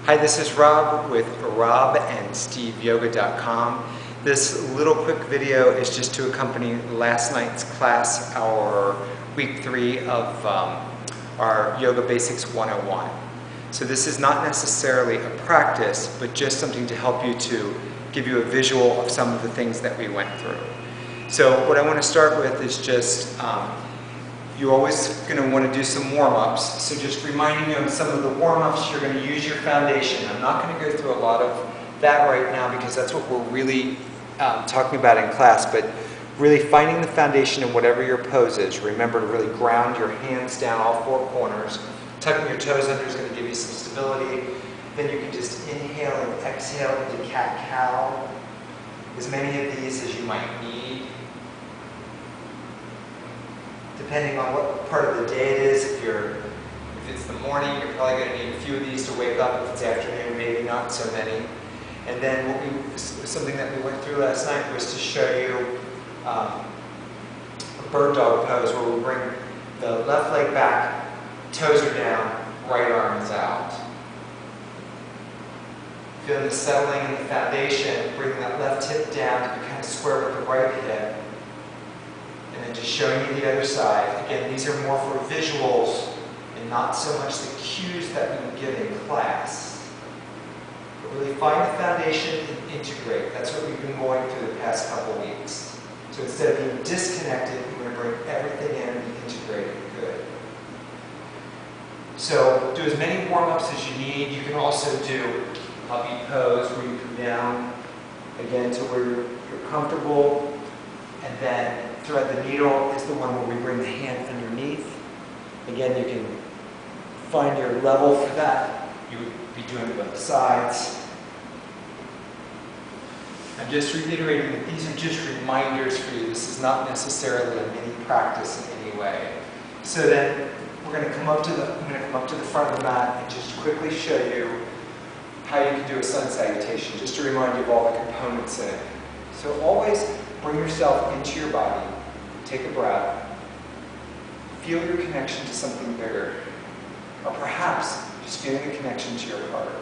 Hi, this is Rob with robandsteveyoga.com. This little quick video is just to accompany last night's class, our week 3 of our Yoga Basics 101. So this is not necessarily a practice, but just something to help you to give you a visual of some of the things that we went through. So what I want to start with is just you're always going to want to do some warm-ups. So just reminding you of some of the warm-ups, you're going to use your foundation. I'm not going to go through a lot of that right now because that's what we're really talking about in class, but really finding the foundation in whatever your pose is. Remember to really ground your hands down all 4 corners. Tucking your toes under is going to give you some stability. Then you can just inhale and exhale into cat-cow. As many of these as you might need. Depending on what part of the day it is, if it's the morning, you're probably going to need a few of these to wake up. If it's afternoon, maybe not so many. And then something that we went through last night was to show you a bird dog pose where we'll bring the left leg back, toes are down, right arm is out. Feeling the settling in the foundation, bringing that left hip down to be kind of square with the right hip. And then just showing you the other side. Again, these are more for visuals and not so much the cues that we would give in class. But really find the foundation and integrate. That's what we've been going through the past couple weeks. So instead of being disconnected, we're going to bring everything in and integrate it. Good. So do as many warm-ups as you need. You can also do puppy pose where you come down again to where you're comfortable. And then thread the needle is the one where we bring the hand underneath. Again, you can find your level for that. You would be doing both sides. I'm just reiterating that these are just reminders for you. This is not necessarily a mini practice in any way. So then I'm going to come up to the front of the mat and just quickly show you how you can do a sun salutation, just to remind you of all the components in it. So always bring yourself into your body, take a breath, feel your connection to something bigger, or perhaps just feeling the connection to your heart.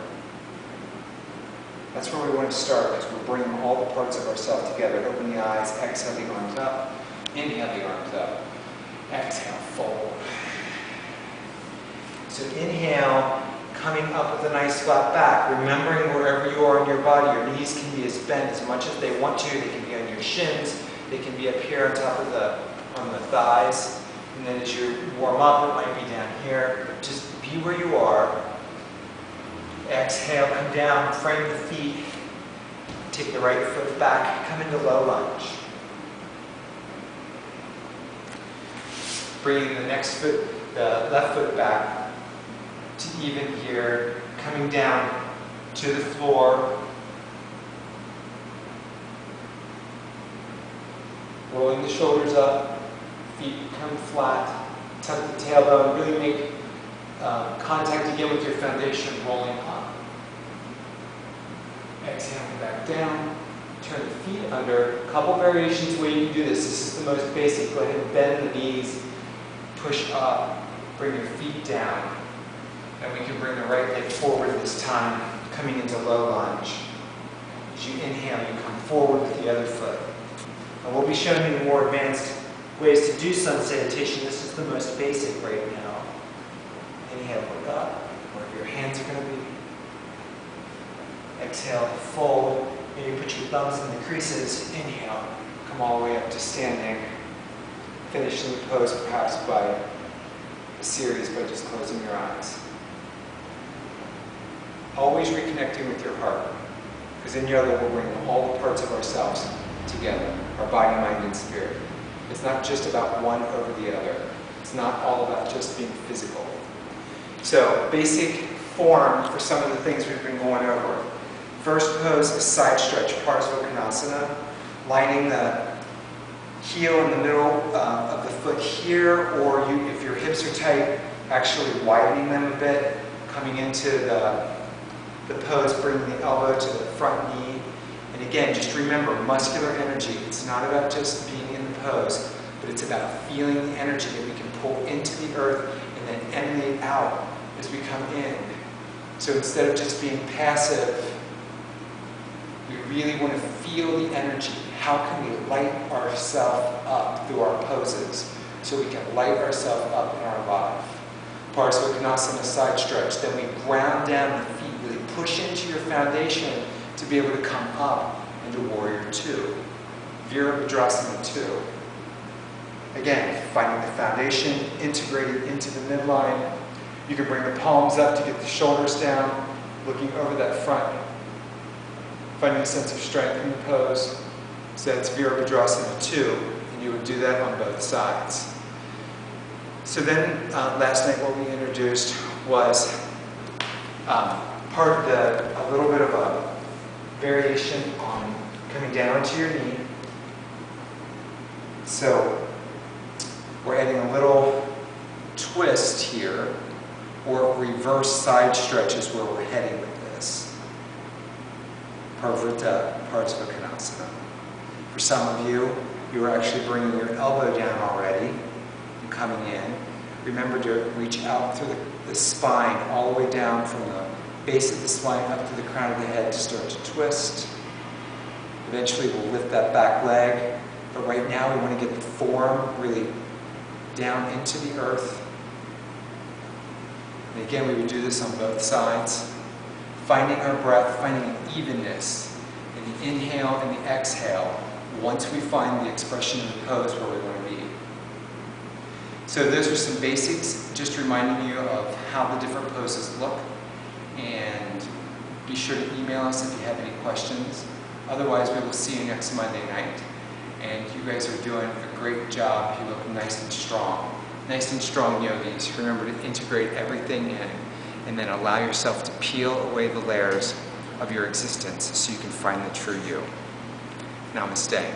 That's where we want to start, as we're bringing all the parts of ourselves together. Open the eyes, exhale the arms up, inhale the arms up, exhale, fold. So inhale, coming up with a nice flat back, remembering wherever you are in your body, your knees can be as bent as much as they want to. They can be on your shins. They can be up here on top of the thighs. And then as you warm up, it might be down here. But just be where you are. Exhale, come down, frame the feet. Take the right foot back, come into low lunge. Bringing the next foot, the left foot back to even here, coming down to the floor. Rolling the shoulders up, feet come flat, tuck the tailbone, really make contact again with your foundation, rolling up. Exhaling back down, turn the feet under. A couple variations where you can do this. This is the most basic. Go ahead and bend the knees, push up, bring your feet down. And we can bring the right leg forward this time, coming into low lunge. As you inhale, you come forward with the other foot. And we'll be showing you more advanced ways to do sun salutation. This is the most basic right now. Inhale, look up, wherever your hands are going to be. Exhale, fold. Maybe put your thumbs in the creases. Inhale, come all the way up to standing. Finishing the pose perhaps by a series by just closing your eyes. Always reconnecting with your heart. Because in yoga, we'll bring all the parts of ourselves together. Our body, mind, and spirit. It's not just about one over the other. It's not all about just being physical. So, basic form for some of the things we've been going over. First pose is side stretch, Parsvakonasana. Lining the heel in the middle of the foot here, or if your hips are tight, actually widening them a bit, coming into the pose, bringing the elbow to the front knee. And again, just remember, muscular energy. It's not about just being in the pose, but it's about feeling the energy that we can pull into the earth and then emanate out as we come in. So instead of just being passive, we really want to feel the energy. How can we light ourselves up through our poses so we can light ourselves up in our life? Parsvakonasana, side stretch. Then we ground down the feet, really push into your foundation to be able to come up into Warrior 2. Virabhadrasana 2. Again, finding the foundation, integrated into the midline. You can bring the palms up to get the shoulders down, looking over that front, finding a sense of strength in the pose. So that's Virabhadrasana 2, and you would do that on both sides. So then, last night what we introduced was a little bit of a variation on coming down to your knee. So we're adding a little twist here, or reverse side stretch is where we're heading with this. Parvrita Parsvakonasana. For some of you, you are actually bringing your elbow down already and coming in. Remember to reach out through the spine, all the way down from the base of the spine up to the crown of the head to start to twist. Eventually we'll lift that back leg, but right now we want to get the form really down into the earth. And again, we would do this on both sides. Finding our breath, finding an evenness in the inhale and the exhale once we find the expression of the pose where we want to be. So those are some basics, just reminding you of how the different poses look. And be sure to email us if you have any questions. Otherwise, we will see you next Monday night. And you guys are doing a great job. You look nice and strong. Nice and strong yogis. Remember to integrate everything in and then allow yourself to peel away the layers of your existence so you can find the true you. Namaste.